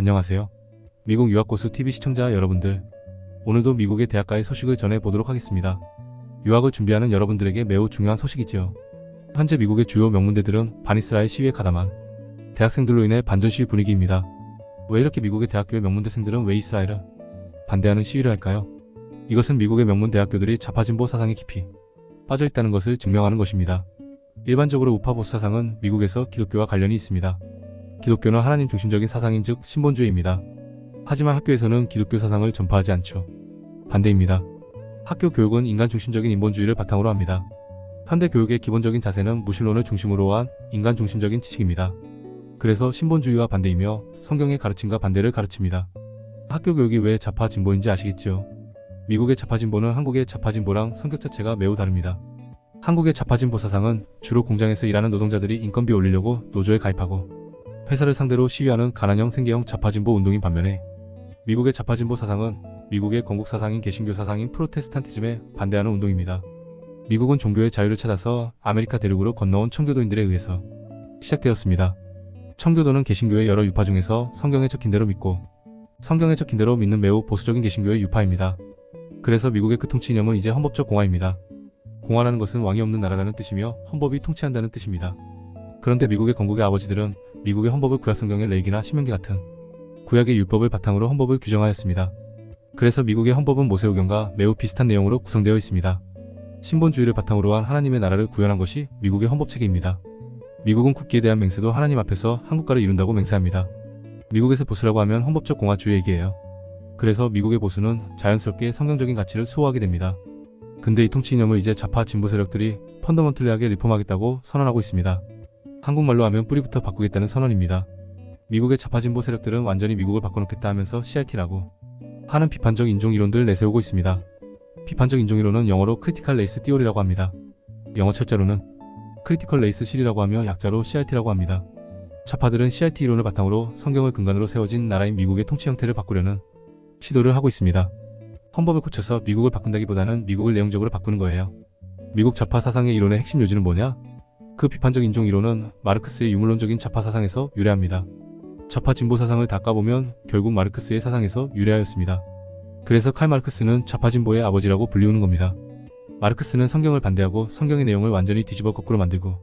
안녕하세요. 미국 유학고수 TV 시청자 여러분들, 오늘도 미국의 대학가의 소식을 전해보도록 하겠습니다. 유학을 준비하는 여러분들에게 매우 중요한 소식이지요. 현재 미국의 주요 명문대들은 반이스라엘 시위에 가담한 대학생들로 인해 반전 시위 분위기입니다. 왜 이렇게 미국의 대학교의 명문대생들은 왜 이스라엘을 반대하는 시위를 할까요? 이것은 미국의 명문 대학교들이 좌파진보 사상에 깊이 빠져있다는 것을 증명하는 것입니다. 일반적으로 우파 보수 사상은 미국에서 기독교와 관련이 있습니다. 기독교는 하나님 중심적인 사상인 즉 신본주의입니다. 하지만 학교에서는 기독교 사상을 전파하지 않죠. 반대입니다. 학교 교육은 인간 중심적인 인본주의를 바탕으로 합니다. 현대 교육의 기본적인 자세는 무신론을 중심으로 한 인간 중심적인 지식입니다. 그래서 신본주의와 반대이며 성경의 가르침과 반대를 가르칩니다. 학교 교육이 왜 좌파 진보인지 아시겠지요? 미국의 좌파 진보는 한국의 좌파 진보랑 성격 자체가 매우 다릅니다. 한국의 좌파 진보 사상은 주로 공장에서 일하는 노동자들이 인건비 올리려고 노조에 가입하고 회사를 상대로 시위하는 가난형 생계형 좌파진보 운동인 반면에 미국의 좌파진보 사상은 미국의 건국 사상인 개신교 사상인 프로테스탄티즘에 반대하는 운동입니다. 미국은 종교의 자유를 찾아서 아메리카 대륙으로 건너온 청교도인들에 의해서 시작되었습니다. 청교도는 개신교의 여러 유파 중에서 성경에 적힌 대로 믿고 성경에 적힌 대로 믿는 매우 보수적인 개신교의 유파입니다. 그래서 미국의 그 통치 이념은 이제 헌법적 공화입니다. 공화라는 것은 왕이 없는 나라라는 뜻이며 헌법이 통치한다는 뜻입니다. 그런데 미국의 건국의 아버지들은 미국의 헌법을 구약성경의 레위기나 신명기 같은 구약의 율법을 바탕으로 헌법을 규정하였습니다. 그래서 미국의 헌법은 모세오경과 매우 비슷한 내용으로 구성되어 있습니다. 신본주의를 바탕으로 한 하나님의 나라를 구현한 것이 미국의 헌법체계입니다. 미국은 국기에 대한 맹세도 하나님 앞에서 한국가를 이룬다고 맹세합니다. 미국에서 보수라고 하면 헌법적 공화주의 얘기예요. 그래서 미국의 보수는 자연스럽게 성경적인 가치를 수호하게 됩니다. 근데 이 통치 이념을 이제 좌파 진보 세력들이 펀더먼털리하게 리폼하겠다고 선언하고 있습니다. 한국말로 하면 뿌리부터 바꾸겠다는 선언입니다. 미국의 좌파진보 세력들은 완전히 미국을 바꿔놓겠다 하면서 CRT라고 하는 비판적 인종이론들 내세우고 있습니다. 비판적 인종이론은 영어로 크리티컬 레이스 티오리라고 합니다. 영어 철자로는 크리티컬 레이스 실이라고 하며 약자로 CRT라고 합니다. 좌파들은 CRT 이론을 바탕으로 성경을 근간으로 세워진 나라인 미국의 통치 형태를 바꾸려는 시도를 하고 있습니다. 헌법을 고쳐서 미국을 바꾼다기보다는 미국을 내용적으로 바꾸는 거예요. 미국 좌파 사상의 이론의 핵심 요지는 뭐냐? 그 비판적 인종 이론은 마르크스의 유물론적인 좌파 사상에서 유래합니다. 좌파 진보 사상을 다 까보면 결국 마르크스의 사상에서 유래하였습니다. 그래서 칼 마르크스는 좌파 진보의 아버지라고 불리우는 겁니다. 마르크스는 성경을 반대하고 성경의 내용을 완전히 뒤집어 거꾸로 만들고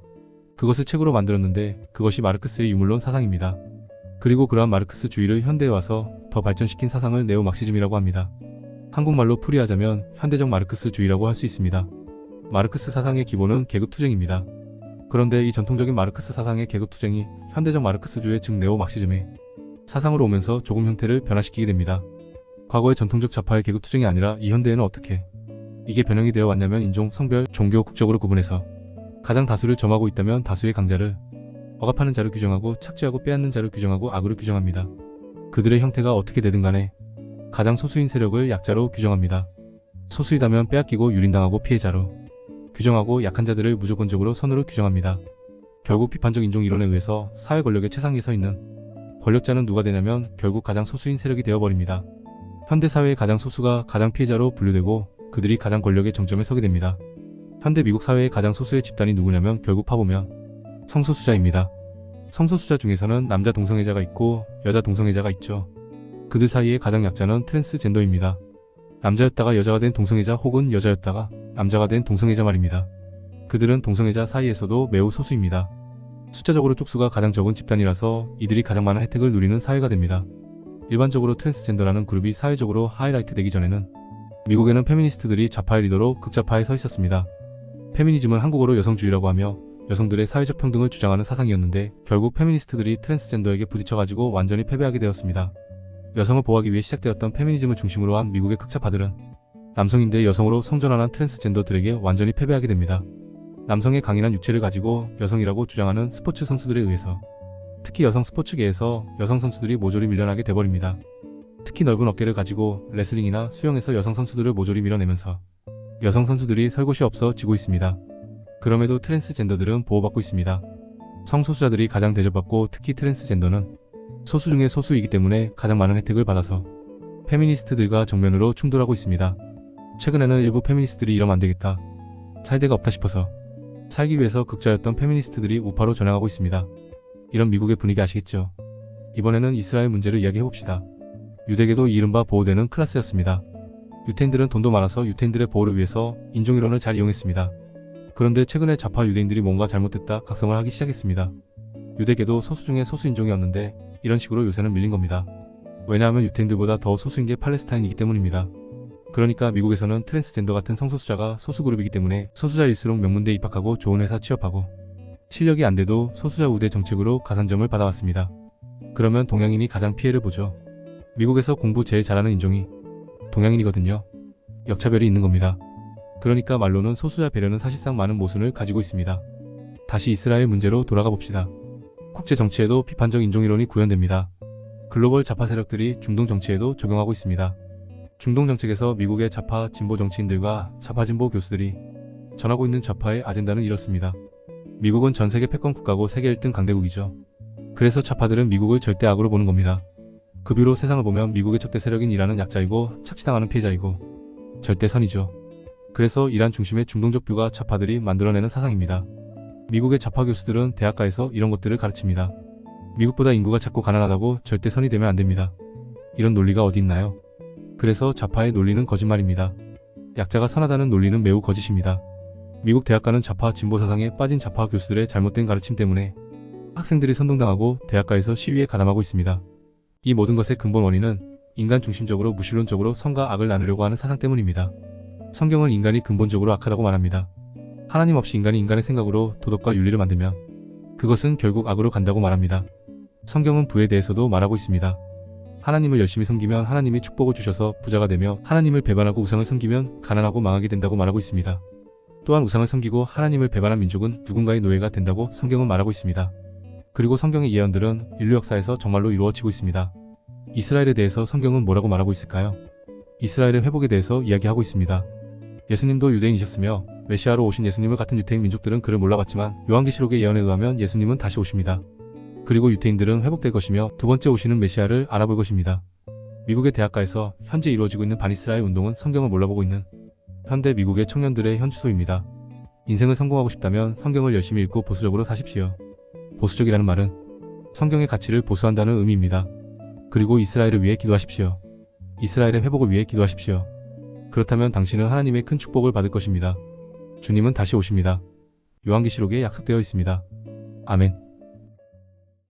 그것을 책으로 만들었는데 그것이 마르크스의 유물론 사상입니다. 그리고 그러한 마르크스주의를 현대에 와서 더 발전시킨 사상을 네오막시즘이라고 합니다. 한국말로 풀이하자면 현대적 마르크스주의라고 할 수 있습니다. 마르크스 사상의 기본은 계급투쟁입니다. 그런데 이 전통적인 마르크스 사상의 계급투쟁이 현대적 마르크스주의 즉 네오막시즘의 사상으로 오면서 조금 형태를 변화시키게 됩니다. 과거의 전통적 좌파의 계급투쟁이 아니라 이 현대에는 어떻게 이게 변형이 되어 왔냐면 인종, 성별, 종교, 국적으로 구분해서 가장 다수를 점하고 있다면 다수의 강자를 억압하는 자를 규정하고 착취하고 빼앗는 자를 규정하고 악으로 규정합니다. 그들의 형태가 어떻게 되든 간에 가장 소수인 세력을 약자로 규정합니다. 소수이다면 빼앗기고 유린당하고 피해자로 규정하고 약한 자들을 무조건적으로 선으로 규정합니다. 결국 비판적 인종 이론에 의해서 사회 권력의 최상위에 서 있는 권력자는 누가 되냐면 결국 가장 소수인 세력이 되어버립니다. 현대 사회의 가장 소수가 가장 피해자로 분류되고 그들이 가장 권력의 정점에 서게 됩니다. 현대 미국 사회의 가장 소수의 집단이 누구냐면 결국 파보면 성소수자입니다. 성소수자 중에서는 남자 동성애자가 있고 여자 동성애자가 있죠. 그들 사이의 가장 약자는 트랜스젠더입니다. 남자였다가 여자가 된 동성애자 혹은 여자였다가 남자가 된 동성애자 말입니다. 그들은 동성애자 사이에서도 매우 소수입니다. 숫자적으로 쪽수가 가장 적은 집단이라서 이들이 가장 많은 혜택을 누리는 사회가 됩니다. 일반적으로 트랜스젠더라는 그룹이 사회적으로 하이라이트 되기 전에는 미국에는 페미니스트들이 좌파의 리더로 극좌파에 서 있었습니다. 페미니즘은 한국어로 여성주의라고 하며 여성들의 사회적 평등을 주장하는 사상이었는데 결국 페미니스트들이 트랜스젠더에게 부딪혀가지고 완전히 패배하게 되었습니다. 여성을 보호하기 위해 시작되었던 페미니즘을 중심으로 한 미국의 극좌파들은 남성인데 여성으로 성전환한 트랜스젠더들에게 완전히 패배하게 됩니다. 남성의 강인한 육체를 가지고 여성이라고 주장하는 스포츠 선수들에 의해서 특히 여성 스포츠계에서 여성 선수들이 모조리 밀려나게 돼버립니다. 특히 넓은 어깨를 가지고 레슬링이나 수영에서 여성 선수들을 모조리 밀어내면서 여성 선수들이 설 곳이 없어 지고 있습니다. 그럼에도 트랜스젠더들은 보호받고 있습니다. 성소수자들이 가장 대접받고 특히 트랜스젠더는 소수 중에 소수이기 때문에 가장 많은 혜택을 받아서 페미니스트들과 정면으로 충돌하고 있습니다. 최근에는 일부 페미니스트들이 이러면 안되겠다, 살 데가 없다 싶어서 살기 위해서 극좌였던 페미니스트들이 우파로 전향하고 있습니다. 이런 미국의 분위기 아시겠죠? 이번에는 이스라엘 문제를 이야기해봅시다. 유대계도 이른바 보호되는 클래스였습니다. 유태인들은 돈도 많아서 유태인들의 보호를 위해서 인종이론을 잘 이용했습니다. 그런데 최근에 좌파 유대인들이 뭔가 잘못됐다 각성을 하기 시작했습니다. 유대계도 소수 중에 소수 인종이었는데 이런 식으로 요새는 밀린 겁니다. 왜냐하면 유태인들보다 더 소수인 게 팔레스타인이기 때문입니다. 그러니까 미국에서는 트랜스젠더 같은 성소수자가 소수 그룹이기 때문에 소수자일수록 명문대에 입학하고 좋은 회사 취업하고 실력이 안 돼도 소수자 우대 정책으로 가산점을 받아왔습니다. 그러면 동양인이 가장 피해를 보죠. 미국에서 공부 제일 잘하는 인종이 동양인이거든요. 역차별이 있는 겁니다. 그러니까 말로는 소수자 배려는 사실상 많은 모순을 가지고 있습니다. 다시 이스라엘 문제로 돌아가 봅시다. 국제 정치에도 비판적 인종이론이 구현됩니다. 글로벌 좌파 세력들이 중동 정치에도 적용하고 있습니다. 중동 정책에서 미국의 좌파 진보 정치인들과 좌파 진보 교수들이 전하고 있는 좌파의 아젠다는 이렇습니다. 미국은 전 세계 패권 국가고 세계 1등 강대국이죠. 그래서 좌파들은 미국을 절대 악으로 보는 겁니다. 그 뷰로 세상을 보면 미국의 적대 세력인 이란은 약자이고 착취당하는 피해자이고 절대 선이죠. 그래서 이란 중심의 중동적 뷰가 좌파들이 만들어내는 사상입니다. 미국의 좌파 교수들은 대학가에서 이런 것들을 가르칩니다. 미국보다 인구가 작고 가난하다고 절대 선이 되면 안 됩니다. 이런 논리가 어디 있나요? 그래서 좌파의 논리는 거짓말입니다. 약자가 선하다는 논리는 매우 거짓입니다. 미국 대학가는 좌파 진보 사상에 빠진 좌파 교수들의 잘못된 가르침 때문에 학생들이 선동당하고 대학가에서 시위에 가담하고 있습니다. 이 모든 것의 근본 원인은 인간 중심적으로 무신론적으로 선과 악을 나누려고 하는 사상 때문입니다. 성경은 인간이 근본적으로 악하다고 말합니다. 하나님 없이 인간이 인간의 생각으로 도덕과 윤리를 만들면 그것은 결국 악으로 간다고 말합니다. 성경은 부에 대해서도 말하고 있습니다. 하나님을 열심히 섬기면 하나님이 축복을 주셔서 부자가 되며 하나님을 배반하고 우상을 섬기면 가난하고 망하게 된다고 말하고 있습니다. 또한 우상을 섬기고 하나님을 배반한 민족은 누군가의 노예가 된다고 성경은 말하고 있습니다. 그리고 성경의 예언들은 인류 역사에서 정말로 이루어지고 있습니다. 이스라엘에 대해서 성경은 뭐라고 말하고 있을까요? 이스라엘의 회복에 대해서 이야기하고 있습니다. 예수님도 유대인이셨으며 메시아로 오신 예수님을 같은 유태인 민족들은 그를 몰라봤지만 요한계시록의 예언에 의하면 예수님은 다시 오십니다. 그리고 유태인들은 회복될 것이며 두 번째 오시는 메시아를 알아볼 것입니다. 미국의 대학가에서 현재 이루어지고 있는 반이스라엘 운동은 성경을 몰라보고 있는 현대 미국의 청년들의 현주소입니다. 인생을 성공하고 싶다면 성경을 열심히 읽고 보수적으로 사십시오. 보수적이라는 말은 성경의 가치를 보수한다는 의미입니다. 그리고 이스라엘을 위해 기도하십시오. 이스라엘의 회복을 위해 기도하십시오. 그렇다면 당신은 하나님의 큰 축복을 받을 것입니다. 주님은 다시 오십니다. 요한계시록에 약속되어 있습니다. 아멘.